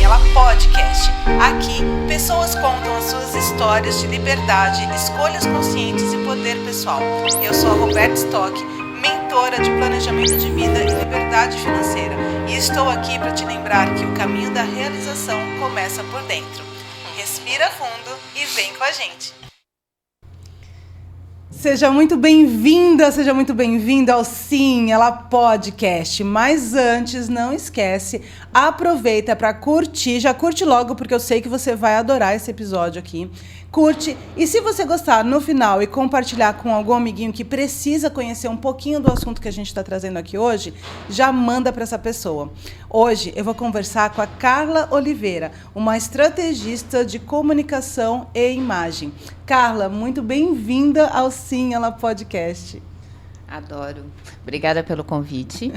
Sim, Ela Podcast. Aqui, pessoas contam as suas histórias de liberdade, escolhas conscientes e poder pessoal. Eu sou a Roberta Stock, mentora de planejamento de vida e liberdade financeira. E estou aqui para te lembrar que o caminho da realização começa por dentro. Respira fundo e vem com a gente. Seja muito bem-vinda, seja muito bem-vindo ao Sim, Ela Podcast. Mas antes, não esquece, aproveita para curtir, já curte logo, porque eu sei que você vai adorar esse episódio aqui. Curte, e se você gostar no final e compartilhar com algum amiguinho que precisa conhecer um pouquinho do assunto que a gente está trazendo aqui hoje, já manda para essa pessoa. Hoje eu vou conversar com a Carla Oliveira, uma estrategista de comunicação e imagem. Carla, muito bem-vinda ao Sim, Ela Podcast. Adoro. Obrigada pelo convite.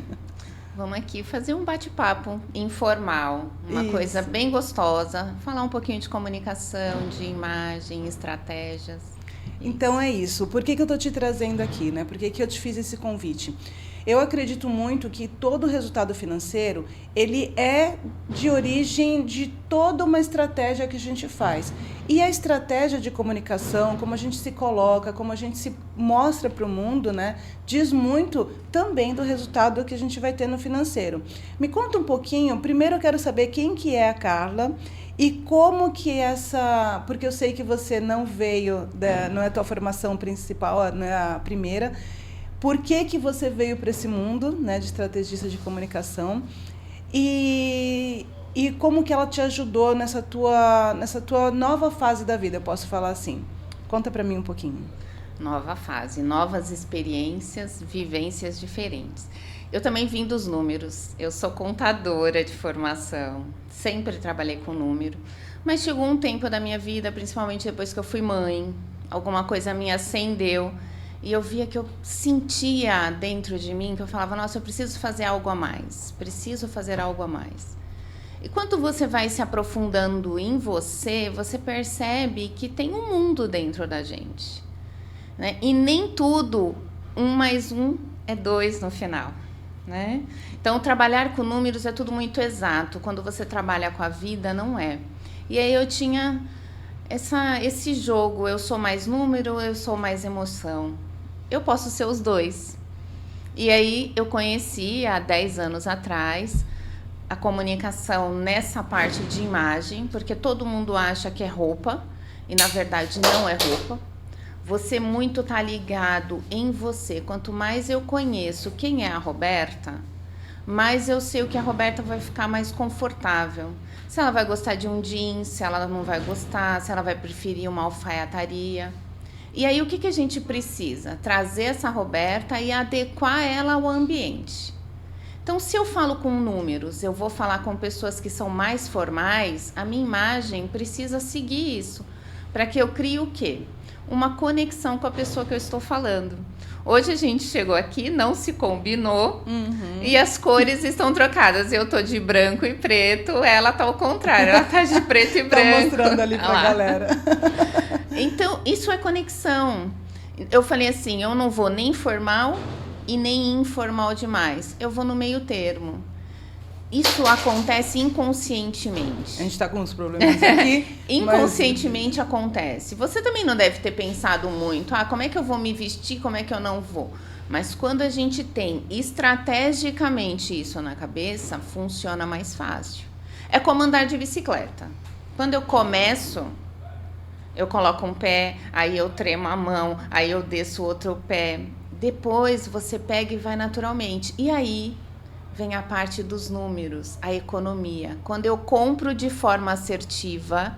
Vamos aqui fazer um bate-papo informal, uma coisa bem gostosa, falar um pouquinho de comunicação, de imagem, estratégias. Então é isso. Por que eu estou te trazendo aqui, né? Por que eu te fiz esse convite? Eu acredito muito que todo resultado financeiro, ele é de origem de toda uma estratégia que a gente faz. E a estratégia de comunicação, como a gente se coloca, como a gente se mostra para o mundo, né, diz muito também do resultado que a gente vai ter no financeiro. Me conta um pouquinho, primeiro eu quero saber quem que é a Carla e como que essa... Porque eu sei que você não veio, não é a tua formação principal, não é a primeira. Por que você veio para esse mundo, né, de estrategista de comunicação e como que ela te ajudou nessa tua nova fase da vida, eu posso falar assim? Conta para mim um pouquinho. Nova fase, novas experiências, vivências diferentes. Eu também vim dos números, eu sou contadora de formação, sempre trabalhei com número, mas chegou um tempo da minha vida, principalmente depois que eu fui mãe, alguma coisa me acendeu. E eu via que eu sentia dentro de mim, que eu falava, nossa, eu preciso fazer algo a mais. Preciso fazer algo a mais. E quando você vai se aprofundando em você, você percebe que tem um mundo dentro da gente, né? E nem tudo, 1 mais 1 é 2 no final, né? Então, trabalhar com números é tudo muito exato. Quando você trabalha com a vida, não é. E aí eu tinha esse jogo, eu sou mais número, eu sou mais emoção. Eu posso ser os dois. E aí eu conheci há 10 anos atrás a comunicação nessa parte de imagem, porque todo mundo acha que é roupa e na verdade não é roupa. Você muito tá ligado em você. Quanto mais eu conheço quem é a Roberta, mais eu sei o que a Roberta vai ficar mais confortável. Se ela vai gostar de um jeans, se ela não vai gostar, se ela vai preferir uma alfaiataria. E aí o que a gente precisa? Trazer essa Roberta e adequar ela ao ambiente. Então, se eu falo com números, eu vou falar com pessoas que são mais formais, a minha imagem precisa seguir isso. Para que eu crie o quê? Uma conexão com a pessoa que eu estou falando. Hoje a gente chegou aqui, não se combinou, e as cores estão trocadas. Eu tô de branco e preto, ela tá ao contrário, ela tá de preto e branco. Tá mostrando ali pra galera. Então, isso é conexão. Eu falei assim, eu não vou nem formal e nem informal demais. Eu vou no meio termo. Isso acontece inconscientemente. A gente tá com uns problemas aqui. Inconscientemente acontece. Você também não deve ter pensado muito, como é que eu vou me vestir, como é que eu não vou? Mas quando a gente tem estrategicamente isso na cabeça, funciona mais fácil. É como andar de bicicleta. Quando eu começo, eu coloco um pé, aí eu tremo a mão, aí eu desço o outro pé. Depois você pega e vai naturalmente. E aí vem a parte dos números, a economia. Quando eu compro de forma assertiva,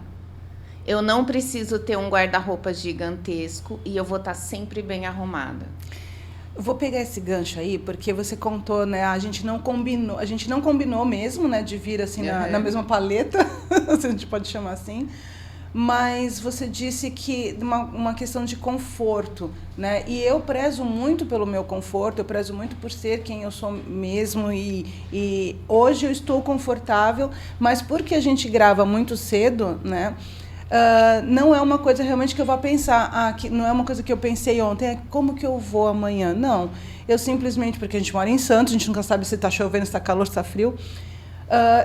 eu não preciso ter um guarda-roupa gigantesco e eu vou estar sempre bem arrumada. Vou pegar esse gancho aí, porque você contou, né? A gente não combinou mesmo, né? De vir assim na mesma paleta, se a gente pode chamar assim. Mas você disse que uma questão de conforto, né? E eu prezo muito pelo meu conforto, eu prezo muito por ser quem eu sou mesmo e hoje eu estou confortável, mas porque a gente grava muito cedo, né? Não é uma coisa realmente que eu vou pensar, que não é uma coisa que eu pensei ontem, como que eu vou amanhã? Não, eu simplesmente, porque a gente mora em Santos, a gente nunca sabe se está chovendo, se está calor, se está frio,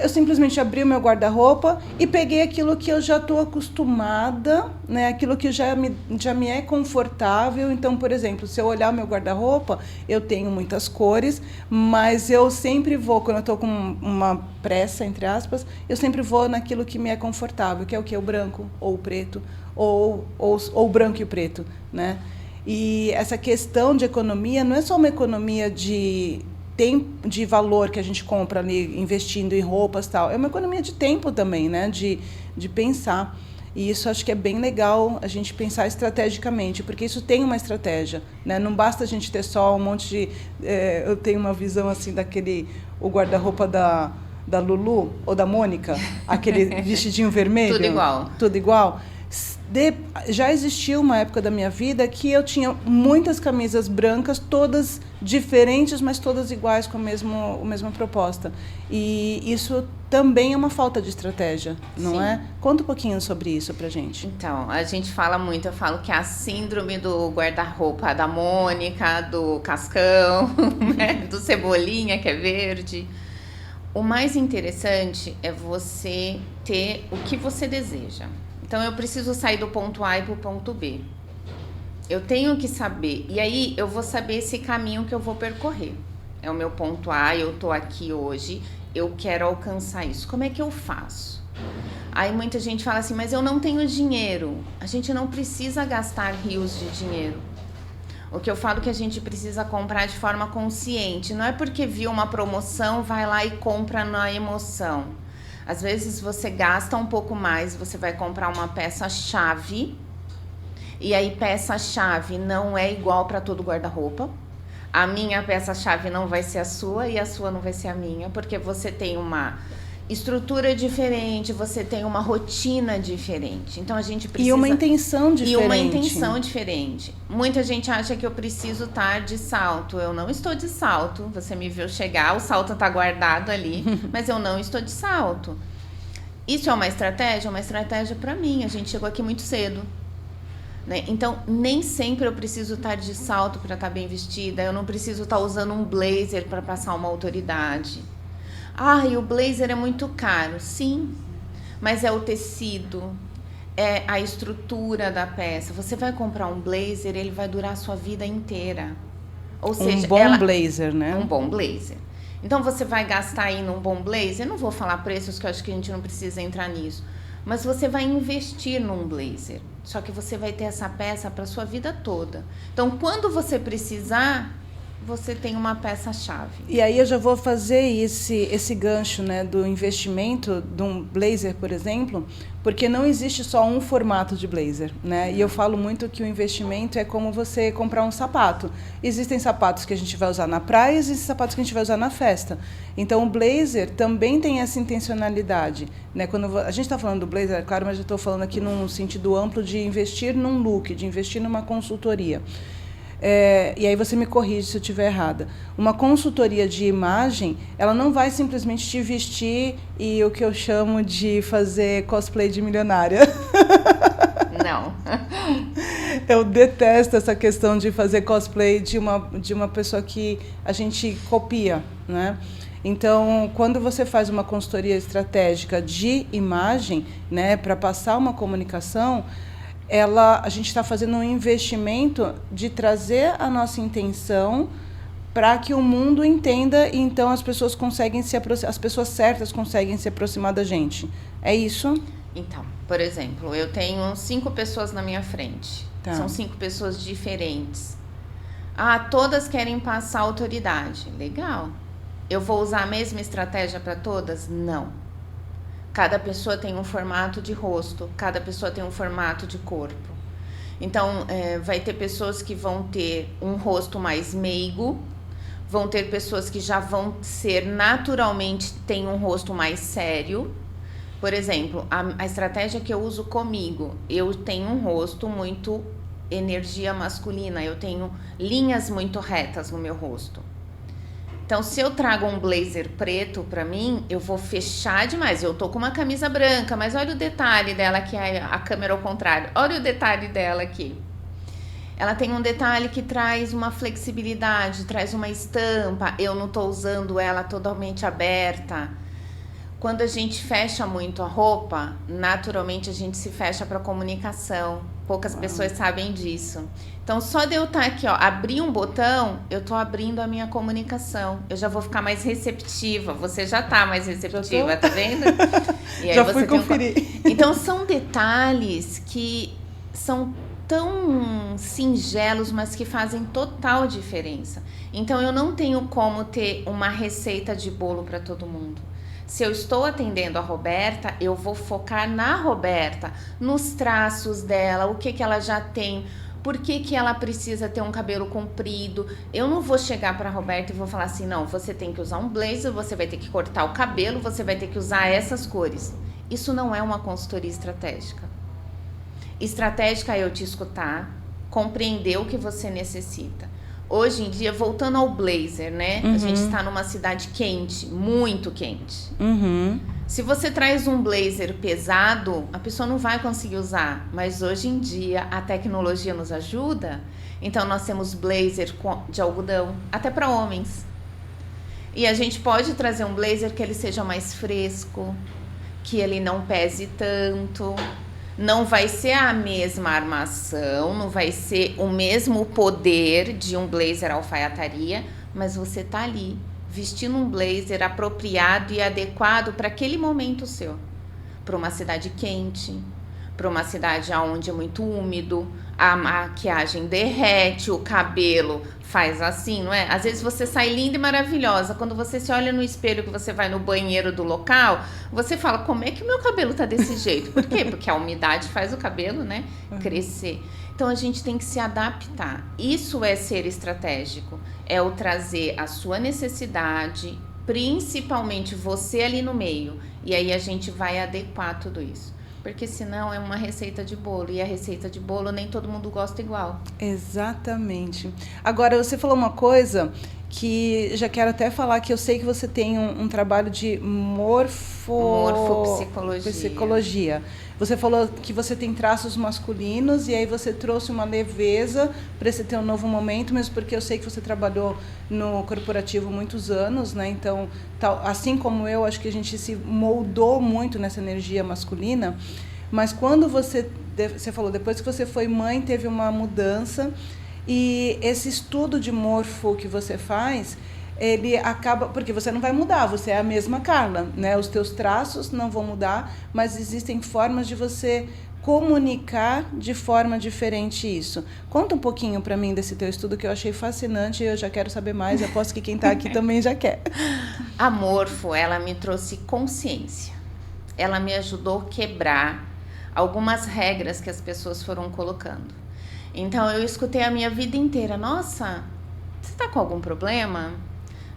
Eu simplesmente abri o meu guarda-roupa e peguei aquilo que eu já estou acostumada, né? Aquilo que já me é confortável. Então, por exemplo, se eu olhar o meu guarda-roupa, eu tenho muitas cores, mas eu sempre vou, quando eu estou com uma pressa, entre aspas, eu sempre vou naquilo que me é confortável, que é o quê? O branco ou o preto, ou o branco e o preto, né? E essa questão de economia não é só uma economia de valor que a gente compra ali investindo em roupas e tal, é uma economia de tempo também, né? De pensar. E isso acho que é bem legal a gente pensar estrategicamente, porque isso tem uma estratégia, né? Não basta a gente ter só um monte de... eu tenho uma visão assim o guarda-roupa da Lulu ou da Mônica, aquele vestidinho vermelho. Tudo igual. Tudo igual. Já existiu uma época da minha vida que eu tinha muitas camisas brancas, todas diferentes, mas todas iguais, com a mesma proposta. E isso também é uma falta de estratégia, não Sim. é? Conta um pouquinho sobre isso pra gente. Então, a gente fala muito, eu falo que é a síndrome do guarda-roupa da Mônica, do Cascão, né? Do Cebolinha, que é verde. O mais interessante é você ter o que você deseja. Então, eu preciso sair do ponto A e para o ponto B. Eu tenho que saber. E aí, eu vou saber esse caminho que eu vou percorrer. É o meu ponto A, eu estou aqui hoje, eu quero alcançar isso. Como é que eu faço? Aí, muita gente fala assim, mas eu não tenho dinheiro. A gente não precisa gastar rios de dinheiro. O que eu falo que a gente precisa comprar de forma consciente. Não é porque viu uma promoção, vai lá e compra na emoção. Às vezes você gasta um pouco mais, você vai comprar uma peça-chave, e aí peça-chave não é igual para todo guarda-roupa. A minha peça-chave não vai ser a sua e a sua não vai ser a minha, porque você tem uma estrutura diferente, você tem uma rotina diferente. Então a gente precisa... E uma intenção diferente. E uma intenção diferente. Muita gente acha que eu preciso estar de salto. Eu não estou de salto. Você me viu chegar, o salto está guardado ali, mas eu não estou de salto. Isso é uma estratégia para mim. A gente chegou aqui muito cedo, né? Então, nem sempre eu preciso estar de salto para estar bem vestida. Eu não preciso estar usando um blazer para passar uma autoridade. Ah, e o blazer é muito caro. Sim, mas é o tecido, é a estrutura da peça. Você vai comprar um blazer, ele vai durar a sua vida inteira. Ou seja, um bom blazer, né? Um bom blazer. Então, você vai gastar aí num bom blazer, não vou falar preços, que eu acho que a gente não precisa entrar nisso, mas você vai investir num blazer. Só que você vai ter essa peça para sua vida toda. Então, quando você precisar, você tem uma peça-chave. E aí eu já vou fazer esse gancho, né, do investimento de um blazer, por exemplo, porque não existe só um formato de blazer, né? E eu falo muito que o investimento é como você comprar um sapato. Existem sapatos que a gente vai usar na praia, existem sapatos que a gente vai usar na festa. Então o blazer também tem essa intencionalidade, né? Quando a gente está falando do blazer, é claro, mas eu estou falando aqui num sentido amplo de investir num look, de investir numa consultoria. E aí você me corrige se eu estiver errada. Uma consultoria de imagem, ela não vai simplesmente te vestir e o que eu chamo de fazer cosplay de milionária. Não. Eu detesto essa questão de fazer cosplay de uma pessoa que a gente copia, né? Então, quando você faz uma consultoria estratégica de imagem, né, para passar uma comunicação, a gente está fazendo um investimento de trazer a nossa intenção para que o mundo entenda e então as pessoas as pessoas certas conseguem se aproximar da gente. É isso? Então, por exemplo, eu tenho 5 pessoas na minha frente. Tá. São 5 pessoas diferentes. Ah, todas querem passar autoridade. Legal. Eu vou usar a mesma estratégia para todas? Não. Cada pessoa tem um formato de rosto, cada pessoa tem um formato de corpo. Então, vai ter pessoas que vão ter um rosto mais meigo, vão ter pessoas que já vão ser naturalmente, tem um rosto mais sério. Por exemplo, a estratégia que eu uso comigo, eu tenho um rosto muito energia masculina, eu tenho linhas muito retas no meu rosto. Então, se eu trago um blazer preto pra mim, eu vou fechar demais. Eu tô com uma camisa branca, mas olha o detalhe dela aqui, a câmera ao contrário. Olha o detalhe dela aqui. Ela tem um detalhe que traz uma flexibilidade, traz uma estampa. Eu não tô usando ela totalmente aberta. Quando a gente fecha muito a roupa, naturalmente a gente se fecha para comunicação. Poucas pessoas sabem disso. Então, só de eu estar aqui, ó, abrir um botão, eu tô abrindo a minha comunicação. Eu já vou ficar mais receptiva. Você já tá mais receptiva, tá vendo? E aí já fui conferir. Então, são detalhes que são tão singelos, mas que fazem total diferença. Então, eu não tenho como ter uma receita de bolo para todo mundo. Se eu estou atendendo a Roberta, eu vou focar na Roberta, nos traços dela, o que ela já tem, por que ela precisa ter um cabelo comprido. Eu não vou chegar para a Roberta e vou falar assim, não, você tem que usar um blazer, você vai ter que cortar o cabelo, você vai ter que usar essas cores. Isso não é uma consultoria estratégica. Estratégica é eu te escutar, compreender o que você necessita. Hoje em dia, voltando ao blazer, né? A gente está numa cidade quente, muito quente. Se você traz um blazer pesado, a pessoa não vai conseguir usar. Mas hoje em dia, a tecnologia nos ajuda. Então, nós temos blazer de algodão, até para homens. E a gente pode trazer um blazer que ele seja mais fresco, que ele não pese tanto. Não vai ser a mesma armação, não vai ser o mesmo poder de um blazer alfaiataria, mas você tá ali vestindo um blazer apropriado e adequado para aquele momento seu. Para uma cidade quente, para uma cidade onde é muito úmido, a maquiagem derrete, o cabelo faz assim, não é? Às vezes você sai linda e maravilhosa. Quando você se olha no espelho, que você vai no banheiro do local, você fala, como é que o meu cabelo tá desse jeito? Por quê? Porque a umidade faz o cabelo, né, crescer. Então, a gente tem que se adaptar. Isso é ser estratégico. É o trazer a sua necessidade, principalmente você ali no meio. E aí a gente vai adequar tudo isso. Porque senão é uma receita de bolo. E a receita de bolo nem todo mundo gosta igual. Exatamente. Agora, você falou uma coisa que já quero até falar, que eu sei que você tem um trabalho de morfopsicologia. Você falou que você tem traços masculinos e aí você trouxe uma leveza para esse ter um novo momento, mesmo porque eu sei que você trabalhou no corporativo muitos anos, né? Então, assim como eu, acho que a gente se moldou muito nessa energia masculina, mas quando você falou, depois que você foi mãe, teve uma mudança, e esse estudo de morfo que você faz, ele acaba, porque você não vai mudar, você é a mesma Carla, né? Os teus traços não vão mudar, mas existem formas de você comunicar de forma diferente isso. Conta um pouquinho para mim desse teu estudo, que eu achei fascinante e eu já quero saber mais, eu aposto que quem está aqui também já quer. A morfo, ela me trouxe consciência, ela me ajudou a quebrar algumas regras que as pessoas foram colocando. Então, eu escutei a minha vida inteira, nossa, você tá com algum problema?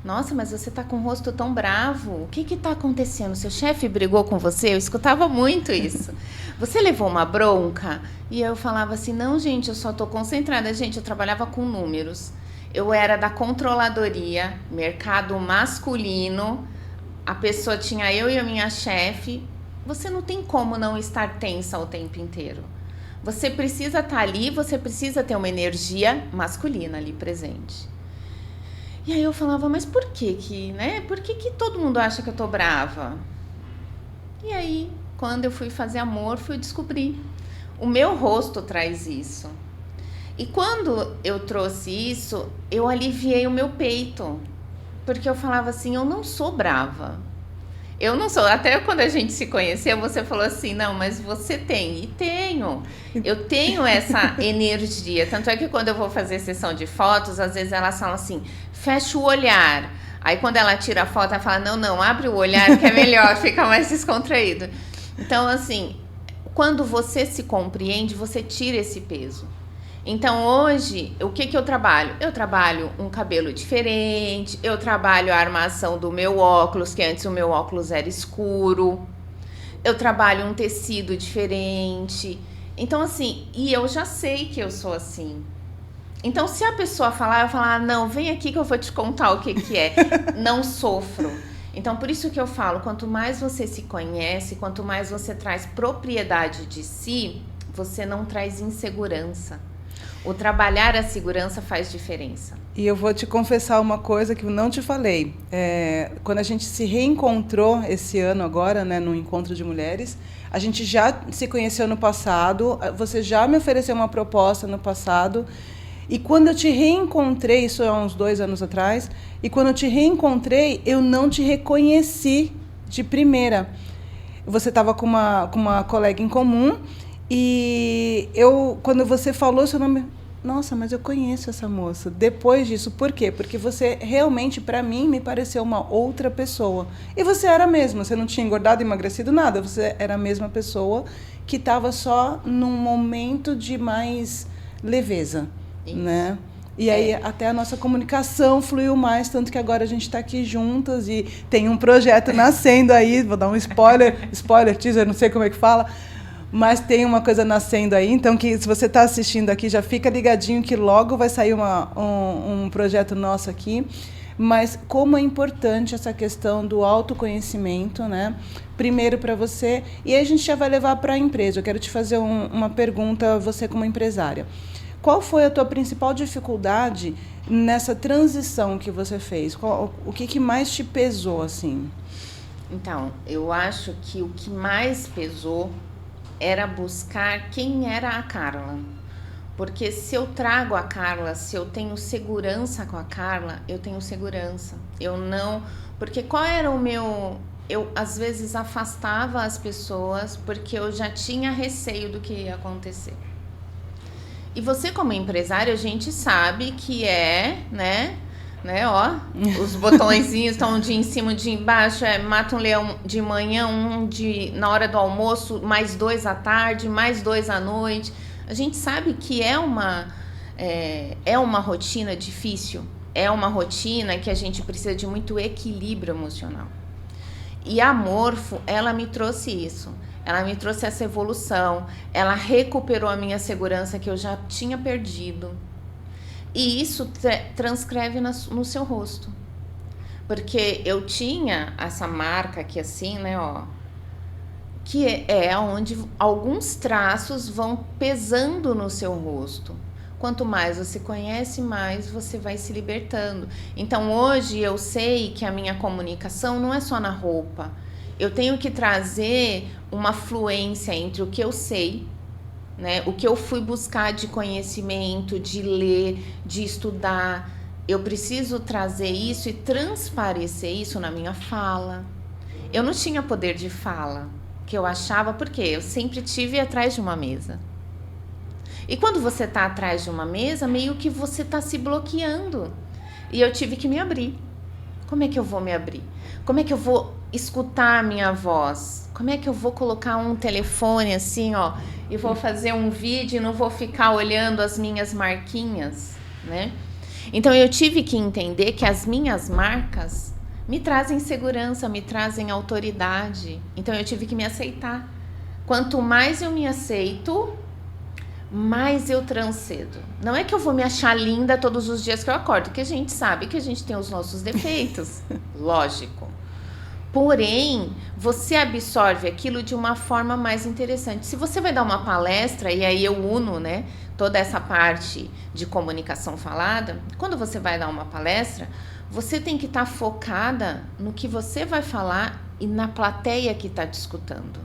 Nossa, mas você tá com o rosto tão bravo, o que tá acontecendo? Seu chefe brigou com você? Eu escutava muito isso. Você levou uma bronca? E eu falava assim, não, gente, eu só tô concentrada. Gente, eu trabalhava com números. Eu era da controladoria, mercado masculino. A pessoa tinha eu e a minha chefe. Você não tem como não estar tensa o tempo inteiro. Você precisa estar ali, você precisa ter uma energia masculina ali presente. E aí eu falava, mas por que, né? Por que todo mundo acha que eu tô brava? E aí, quando eu fui fazer amor, fui descobrir. O meu rosto traz isso. E quando eu trouxe isso, eu aliviei o meu peito. Porque eu falava assim, eu não sou brava. Eu não sou, até quando a gente se conheceu, você falou assim, não, mas você tem, e tenho, eu tenho essa energia, tanto é que quando eu vou fazer sessão de fotos, às vezes elas falam assim, fecha o olhar, aí quando ela tira a foto, ela fala, não, abre o olhar que é melhor, fica mais descontraído. Então, assim, quando você se compreende, você tira esse peso. Então, hoje, o que eu trabalho? Eu trabalho um cabelo diferente, eu trabalho a armação do meu óculos, que antes o meu óculos era escuro. Eu trabalho um tecido diferente. Então, assim, e eu já sei que eu sou assim. Então, se a pessoa falar, eu falar, não, vem aqui que eu vou te contar o que é. Não sofro. Então, por isso que eu falo, quanto mais você se conhece, quanto mais você traz propriedade de si, você não traz insegurança. O trabalhar a segurança faz diferença. E eu vou te confessar uma coisa que eu não te falei. Quando a gente se reencontrou esse ano agora, né, no Encontro de Mulheres, a gente já se conheceu no passado, você já me ofereceu uma proposta no passado, e quando eu te reencontrei, isso há uns 2 anos atrás, e quando eu te reencontrei, eu não te reconheci de primeira. Você estava com uma colega em comum, e quando você falou seu nome, nossa, mas eu conheço essa moça. Depois disso, por quê? Porque você realmente, para mim, me pareceu uma outra pessoa. E você era a mesma, você não tinha engordado, emagrecido, nada. Você era a mesma pessoa que estava só num momento de mais leveza, né? E aí até a nossa comunicação fluiu mais, tanto que agora a gente está aqui juntas e tem um projeto nascendo aí, vou dar um spoiler, teaser, não sei como é que fala, mas tem uma coisa nascendo aí, então que se você está assistindo aqui, já fica ligadinho que logo vai sair um projeto nosso aqui. Mas como é importante essa questão do autoconhecimento, né? Primeiro para você, e aí a gente já vai levar para a empresa. Eu quero te fazer uma pergunta, você como empresária. Qual foi a tua principal dificuldade nessa transição que você fez? O que mais te pesou, assim? Então, eu acho que o que mais pesou era buscar quem era a Carla. Porque se eu trago a Carla, se eu tenho segurança com a Carla, eu tenho segurança. Eu não... Porque qual era o meu... Eu, às vezes, afastava as pessoas porque eu já tinha receio do que ia acontecer. E você, como empresário, a gente sabe que né, ó, os botõezinhos estão de em cima e de embaixo, mata um leão de manhã, na hora do almoço, mais 2 à tarde, mais 2 à noite. A gente sabe que é uma rotina difícil, é uma rotina que a gente precisa de muito equilíbrio emocional. E a Morfo, ela me trouxe isso. Ela me trouxe essa evolução, ela recuperou a minha segurança que eu já tinha perdido. E isso transcreve no seu rosto. Porque eu tinha essa marca aqui assim, né, ó, que é onde alguns traços vão pesando no seu rosto. Quanto mais você conhece, mais você vai se libertando. Então hoje eu sei que a minha comunicação não é só na roupa. Eu tenho que trazer uma fluência entre o que eu sei, né, o que eu fui buscar de conhecimento, de ler, de estudar. Eu preciso trazer isso e transparecer isso na minha fala. Eu não tinha poder de fala, que eu achava, porque eu sempre tive atrás de uma mesa. E quando você está atrás de uma mesa, meio que você está se bloqueando. E eu tive que me abrir. Como é que eu vou me abrir? Como é que eu vou escutar a minha voz? Como é que eu vou colocar um telefone assim, ó, e vou fazer um vídeo e não vou ficar olhando as minhas marquinhas, né? Então eu tive que entender que as minhas marcas me trazem segurança, me trazem autoridade. Então eu tive que me aceitar. Quanto mais eu me aceito, mais eu transcedo. Não é que eu vou me achar linda todos os dias que eu acordo, porque a gente sabe que a gente tem os nossos defeitos, lógico. Porém, você absorve aquilo de uma forma mais interessante. Se você vai dar uma palestra, e aí eu uno, né, toda essa parte de comunicação falada, quando você vai dar uma palestra, você tem que estar focada no que você vai falar e na plateia que está te escutando.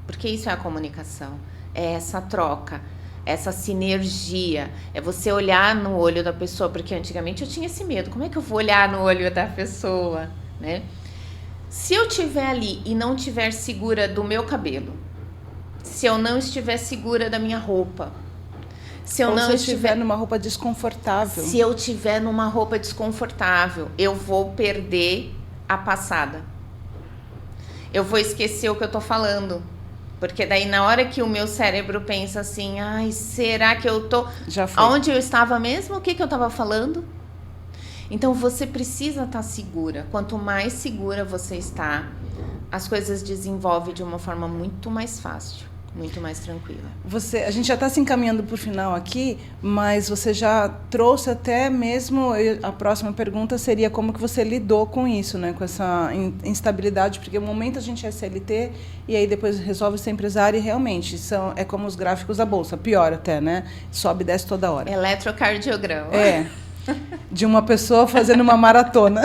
Porque isso é a comunicação, é essa troca, essa sinergia, é você olhar no olho da pessoa, porque antigamente eu tinha esse medo, como é que eu vou olhar no olho da pessoa, né? Se eu estiver ali e não estiver segura do meu cabelo, se eu não estiver segura da minha roupa, se eu estiver numa roupa desconfortável. Se eu estiver numa roupa desconfortável, eu vou perder a passada. Eu vou esquecer o que eu tô falando. Porque daí na hora que o meu cérebro pensa assim, ai, será que eu tô... Já foi. Aonde eu estava mesmo? O que eu estava falando? Então você precisa estar segura. Quanto mais segura você está, as coisas desenvolvem de uma forma muito mais fácil. muito mais tranquila. A gente já está se encaminhando para o final aqui, mas você já trouxe até mesmo, a próxima pergunta seria como que você lidou com isso, né? Com essa instabilidade, porque no momento a gente é CLT e aí depois resolve ser empresário e realmente é como os gráficos da Bolsa, pior até, né? Sobe e desce toda hora. Eletrocardiograma. De uma pessoa fazendo uma maratona.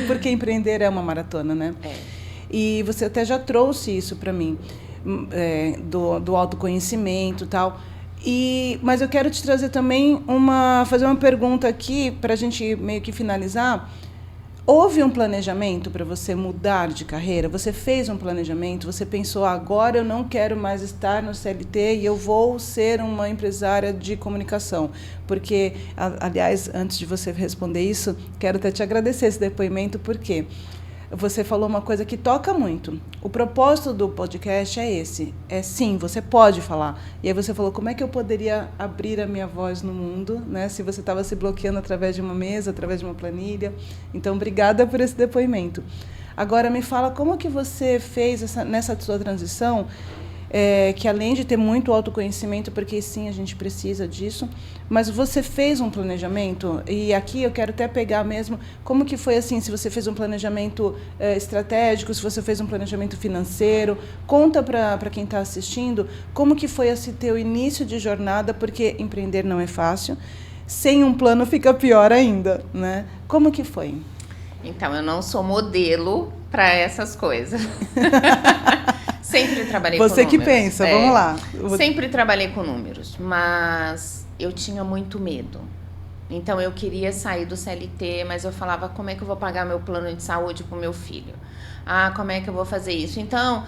Porque empreender é uma maratona, né? E você até já trouxe isso para mim. Do autoconhecimento e tal. Mas eu quero te trazer também fazer uma pergunta aqui para a gente meio que finalizar. Houve um planejamento para você mudar de carreira? Você fez um planejamento? Você pensou, agora eu não quero mais estar no CLT e eu vou ser uma empresária de comunicação? Porque, aliás, antes de você responder isso, quero até te agradecer esse depoimento, porque você falou uma coisa que toca muito. O propósito do podcast é esse. Sim, você pode falar. E aí você falou, como é que eu poderia abrir a minha voz no mundo, né? Se você estava se bloqueando através de uma mesa, através de uma planilha. Então, obrigada por esse depoimento. Agora, me fala, como que você fez nessa sua transição, que além de ter muito autoconhecimento, porque sim, a gente precisa disso, mas você fez um planejamento, e aqui eu quero até pegar mesmo, como que foi assim, se você fez um planejamento estratégico, se você fez um planejamento financeiro, conta para quem está assistindo, como que foi esse teu início de jornada, porque empreender não é fácil, sem um plano fica pior ainda, né? Como que foi? Então, eu não sou modelo para essas coisas. Sempre trabalhei com números. Você que pensa, vamos lá. Sempre trabalhei com números, mas eu tinha muito medo. Então, eu queria sair do CLT, mas eu falava, como é que eu vou pagar meu plano de saúde para o meu filho? Como é que eu vou fazer isso? Então,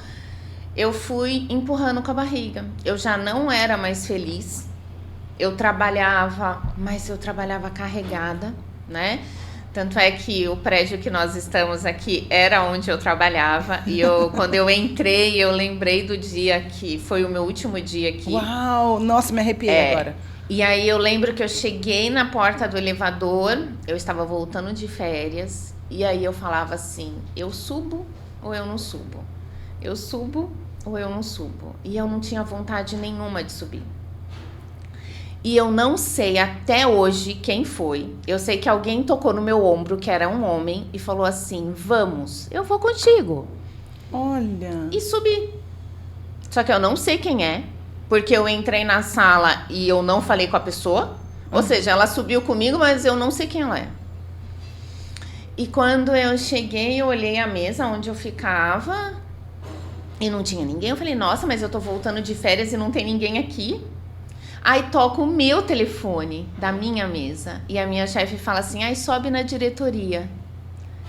eu fui empurrando com a barriga. Eu já não era mais feliz. Eu trabalhava, mas eu trabalhava carregada, né? Tanto é que o prédio que nós estamos aqui era onde eu trabalhava. E quando eu entrei, eu lembrei do dia que foi o meu último dia aqui. Uau! Nossa, me arrepiei agora. E aí eu lembro que eu cheguei na porta do elevador, eu estava voltando de férias. E aí eu falava assim, eu subo ou eu não subo? Eu subo ou eu não subo? E eu não tinha vontade nenhuma de subir. E eu não sei até hoje quem foi. Eu sei que alguém tocou no meu ombro, que era um homem, e falou assim, vamos, eu vou contigo. Olha. E subi. Só que eu não sei quem é, porque eu entrei na sala e eu não falei com a pessoa. Ou seja, ela subiu comigo, mas eu não sei quem ela é. E quando eu cheguei, eu olhei a mesa onde eu ficava e não tinha ninguém. Eu falei, nossa, mas eu tô voltando de férias e não tem ninguém aqui. Aí toca o meu telefone da minha mesa e a minha chefe fala assim, sobe na diretoria.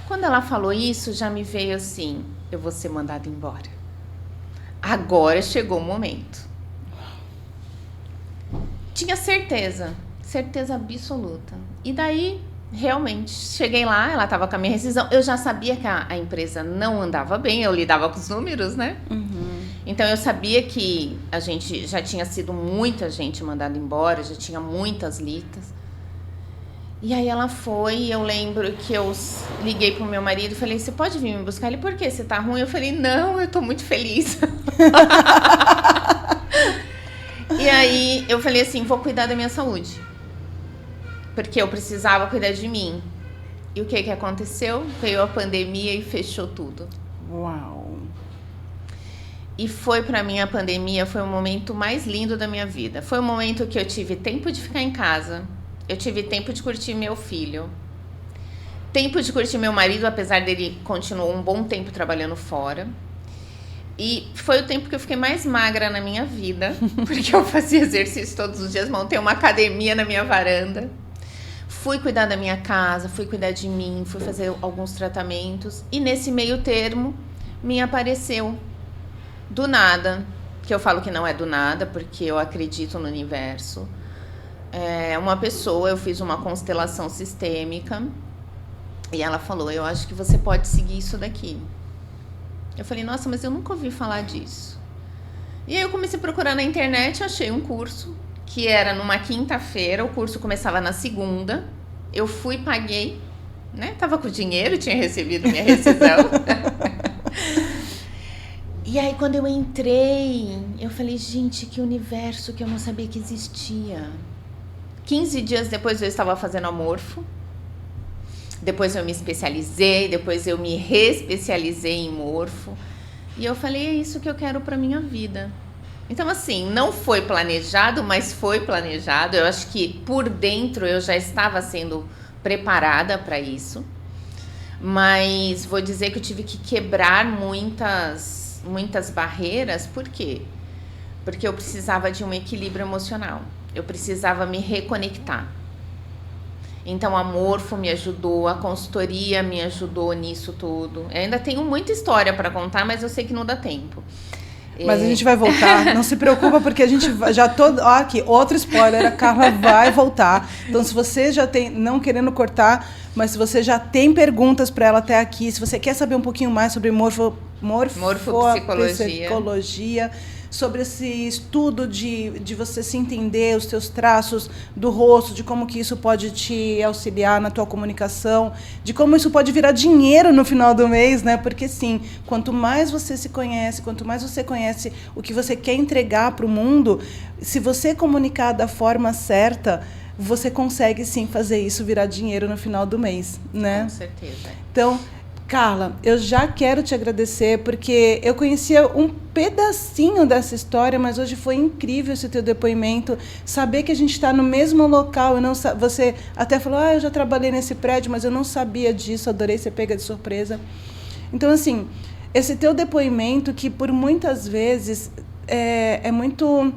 Quando ela falou isso, já me veio assim, eu vou ser mandada embora. Agora chegou o momento. Tinha certeza absoluta. E daí, realmente, cheguei lá, ela estava com a minha rescisão. Eu já sabia que a empresa não andava bem, eu lidava com os números, né? Uhum. Então, eu sabia que a gente já tinha sido muita gente mandada embora, já tinha muitas litas. E aí ela foi, e eu lembro que eu liguei pro meu marido e falei, você pode vir me buscar? Ele, por quê? Você tá ruim? Eu falei, não, eu tô muito feliz. E aí eu falei assim, vou cuidar da minha saúde. Porque eu precisava cuidar de mim. E o que aconteceu? Veio a pandemia e fechou tudo. Uau! E foi pra mim a pandemia, foi o momento mais lindo da minha vida. Foi o momento que eu tive tempo de ficar em casa. Eu tive tempo de curtir meu filho. Tempo de curtir meu marido, apesar dele continuou um bom tempo trabalhando fora. E foi o tempo que eu fiquei mais magra na minha vida. Porque eu fazia exercício todos os dias, montei uma academia na minha varanda. Fui cuidar da minha casa, fui cuidar de mim, fui fazer alguns tratamentos. E nesse meio termo, me apareceu do nada, que eu falo que não é do nada, porque eu acredito no universo. Uma pessoa, eu fiz uma constelação sistêmica e ela falou, eu acho que você pode seguir isso daqui. Eu falei, nossa, mas eu nunca ouvi falar disso. E aí eu comecei a procurar na internet, achei um curso que era numa quinta-feira, o curso começava na segunda. Eu fui, paguei, né? Tava com dinheiro, tinha recebido minha rescisão. E E aí, quando eu entrei, eu falei, gente, que universo que eu não sabia que existia. 15 dias depois eu estava fazendo Amorfo. Depois eu me especializei, depois eu me reespecializei em Morfo. E eu falei, é isso que eu quero para minha vida. Então, assim, não foi planejado, mas foi planejado. Eu acho que por dentro eu já estava sendo preparada para isso. Mas vou dizer que eu tive que quebrar muitas barreiras. Por quê? Porque eu precisava de um equilíbrio emocional. Eu precisava me reconectar. Então, a Morfo me ajudou, a consultoria me ajudou nisso tudo. Eu ainda tenho muita história para contar, mas eu sei que não dá tempo. Mas a gente vai voltar, não se preocupa, porque a gente já todo. Ó, aqui, outro spoiler, a Carla vai voltar. Então, se você já tem, não querendo cortar, mas se você já tem perguntas para ela até aqui, se você quer saber um pouquinho mais sobre morfopsicologia, sobre esse estudo de você se entender, os teus traços do rosto, de como que isso pode te auxiliar na tua comunicação, de como isso pode virar dinheiro no final do mês, né? Porque, sim, quanto mais você se conhece, quanto mais você conhece o que você quer entregar para o mundo, se você comunicar da forma certa, você consegue, sim, fazer isso virar dinheiro no final do mês, né? Com certeza. Então, Carla, eu já quero te agradecer, porque eu conhecia um pedacinho dessa história, mas hoje foi incrível esse teu depoimento, saber que a gente está no mesmo local. Você até falou, eu já trabalhei nesse prédio, mas eu não sabia disso, adorei ser pega de surpresa. Então, assim, esse teu depoimento, que por muitas vezes é muito...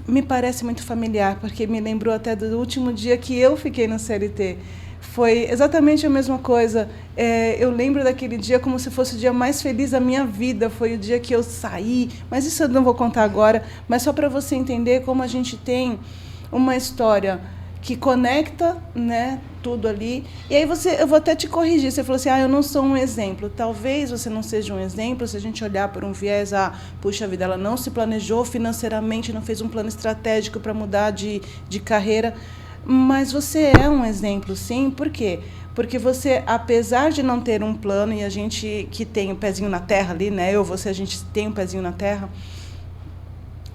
Me parece muito familiar, porque me lembrou até do último dia que eu fiquei no CLT. Foi exatamente a mesma coisa. Eu lembro daquele dia como se fosse o dia mais feliz da minha vida. Foi o dia que eu saí, mas isso eu não vou contar agora, mas só para você entender como a gente tem uma história que conecta, né, tudo ali. E aí eu vou até te corrigir. Você falou assim, eu não sou um exemplo. Talvez você não seja um exemplo se a gente olhar por um viés, puxa vida, ela não se planejou financeiramente, não fez um plano estratégico para mudar de carreira. Mas você é um exemplo, sim. Por quê? Porque você, apesar de não ter um plano, e a gente que tem o pezinho na terra ali, né? A gente tem um pezinho na terra.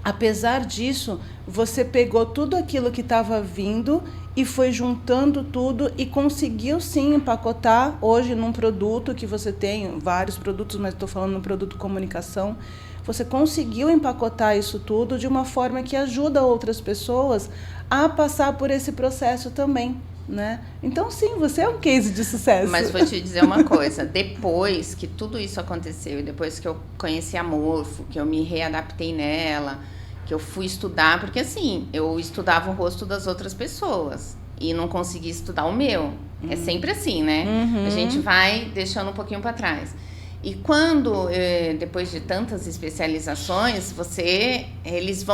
Apesar disso, você pegou tudo aquilo que estava vindo e foi juntando tudo e conseguiu, sim, empacotar hoje num produto que você tem, vários produtos, mas estou falando no produto comunicação. Você conseguiu empacotar isso tudo de uma forma que ajuda outras pessoas a passar por esse processo também, né? Então, sim, você é um case de sucesso. Mas vou te dizer uma coisa, depois que tudo isso aconteceu, e depois que eu conheci a Morfo, que eu me readaptei nela, que eu fui estudar, porque assim, eu estudava o rosto das outras pessoas e não conseguia estudar o meu. É sempre assim, né? A gente vai deixando um pouquinho para trás. E quando, depois de tantas especializações, eles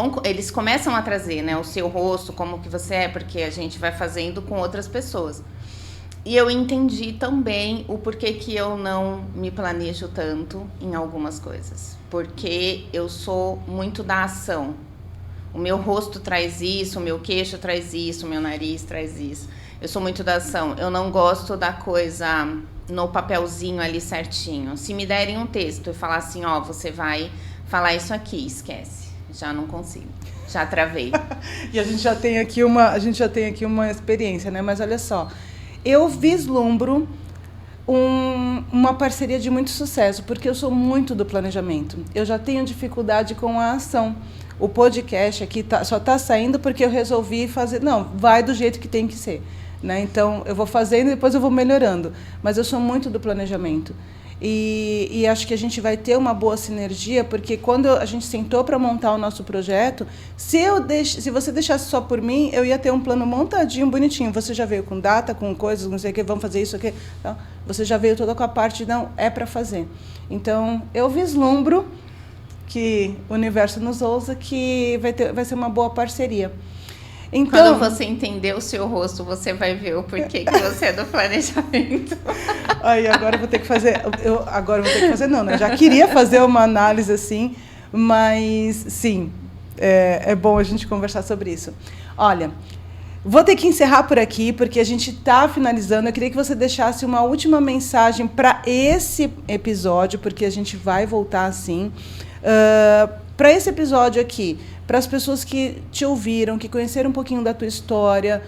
começam a trazer, né, o seu rosto, como que você é, porque a gente vai fazendo com outras pessoas. E eu entendi também o porquê que eu não me planejo tanto em algumas coisas. Porque eu sou muito da ação. O meu rosto traz isso, o meu queixo traz isso, o meu nariz traz isso. Eu sou muito da ação. Eu não gosto da coisa no papelzinho ali certinho. Se me derem um texto e falar assim, você vai falar isso aqui, esquece. Já não consigo. Já travei. E a gente já tem aqui uma experiência, né? Mas olha só, eu vislumbro uma parceria de muito sucesso, porque eu sou muito do planejamento. Eu já tenho dificuldade com a ação. O podcast aqui só está saindo porque eu resolvi fazer. Não, vai do jeito que tem que ser, né? Então, eu vou fazendo e depois eu vou melhorando. Mas eu sou muito do planejamento. E acho que a gente vai ter uma boa sinergia, porque quando a gente sentou para montar o nosso projeto, se você deixasse só por mim, eu ia ter um plano montadinho, bonitinho. Você já veio com data, com coisas, não sei o que, vamos fazer isso aqui. Então, você já veio toda com a parte, não, é para fazer. Então, eu vislumbro que o universo nos ouça, que vai ser uma boa parceria. Então, quando você entender o seu rosto, você vai ver o porquê que você é do planejamento. Aí agora eu vou ter que fazer. Não, né? Eu já queria fazer uma análise assim, mas sim, é bom a gente conversar sobre isso. Olha, Vou ter que encerrar por aqui, porque a gente está finalizando. Eu queria que você deixasse uma última mensagem para esse episódio, porque a gente vai voltar assim. Para esse episódio aqui, para as pessoas que te ouviram, que conheceram um pouquinho da tua história,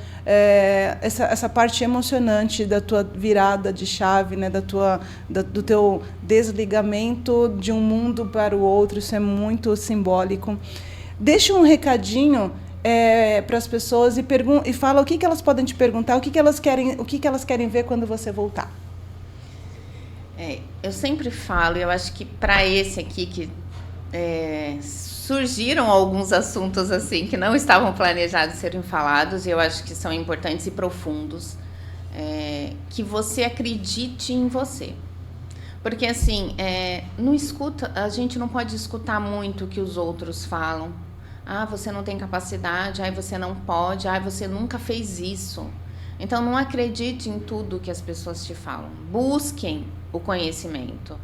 essa parte emocionante da tua virada de chave, né, do teu desligamento de um mundo para o outro, isso é muito simbólico. Deixa um recadinho para as pessoas e fala o que elas podem te perguntar, o que elas querem ver quando você voltar. Eu sempre falo, eu acho que para esse aqui que surgiram alguns assuntos assim que não estavam planejados serem falados, e eu acho que são importantes e profundos, que você acredite em você. Porque assim, a gente não pode escutar muito o que os outros falam. Você não tem capacidade, você não pode, você nunca fez isso. Então não acredite em tudo que as pessoas te falam. Busquem o conhecimento.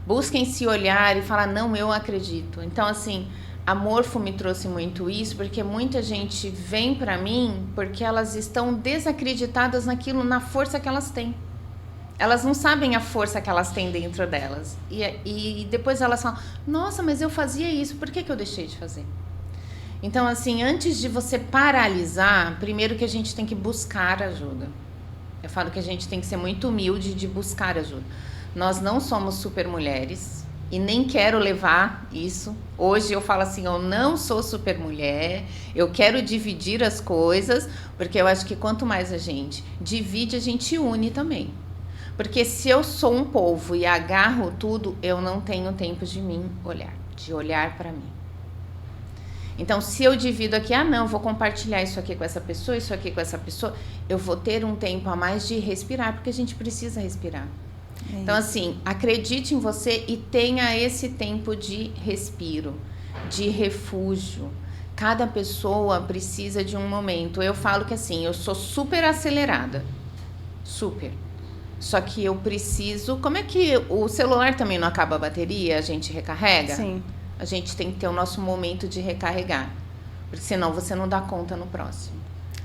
Busquem se olhar e falar, não, eu acredito. Então assim, a Morfo me trouxe muito isso, porque muita gente vem para mim porque elas estão desacreditadas naquilo, na força que elas têm. Elas não sabem a força que elas têm dentro delas. E depois elas falam, nossa, mas eu fazia isso, por que eu deixei de fazer? Então, assim, antes de você paralisar, primeiro que a gente tem que buscar ajuda. Eu falo que a gente tem que ser muito humilde de buscar ajuda. Nós não somos super mulheres e nem quero levar isso. Hoje eu falo assim, eu não sou super mulher, eu quero dividir as coisas, porque eu acho que quanto mais a gente divide, a gente une também. Porque se eu sou um polvo e agarro tudo, eu não tenho tempo de olhar para mim. Então, se eu divido aqui, vou compartilhar isso aqui com essa pessoa, isso aqui com essa pessoa, eu vou ter um tempo a mais de respirar, porque a gente precisa respirar. Então, assim, acredite em você e tenha esse tempo de respiro, de refúgio. Cada pessoa precisa de um momento. Eu falo que assim, eu sou super acelerada, super. Só que eu preciso... Como é que o celular também não acaba a bateria, a gente recarrega? Sim. A gente tem que ter o nosso momento de recarregar, porque senão você não dá conta no próximo.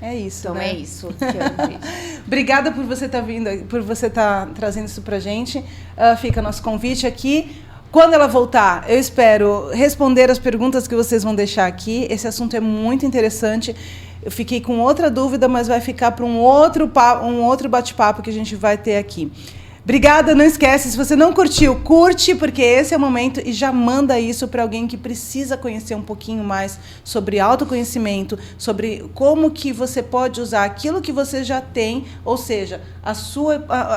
É isso, então, né? É isso que eu vejo. Obrigada por você estar vindo, por você estar trazendo isso pra gente. Fica nosso convite aqui. Quando ela voltar, eu espero responder as perguntas que vocês vão deixar aqui. Esse assunto é muito interessante. Eu fiquei com outra dúvida, mas vai ficar para um outro bate-papo que a gente vai ter aqui. Obrigada, não esquece, se você não curtiu, curte, porque esse é o momento, e já manda isso para alguém que precisa conhecer um pouquinho mais sobre autoconhecimento, sobre como que você pode usar aquilo que você já tem, ou seja,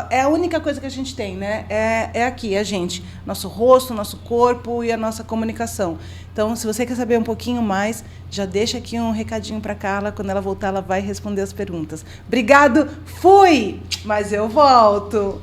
é a única coisa que a gente tem, né? É aqui, a gente, nosso rosto, nosso corpo e a nossa comunicação. Então, se você quer saber um pouquinho mais, já deixa aqui um recadinho para Carla, quando ela voltar ela vai responder as perguntas. Obrigado, fui! Mas eu volto!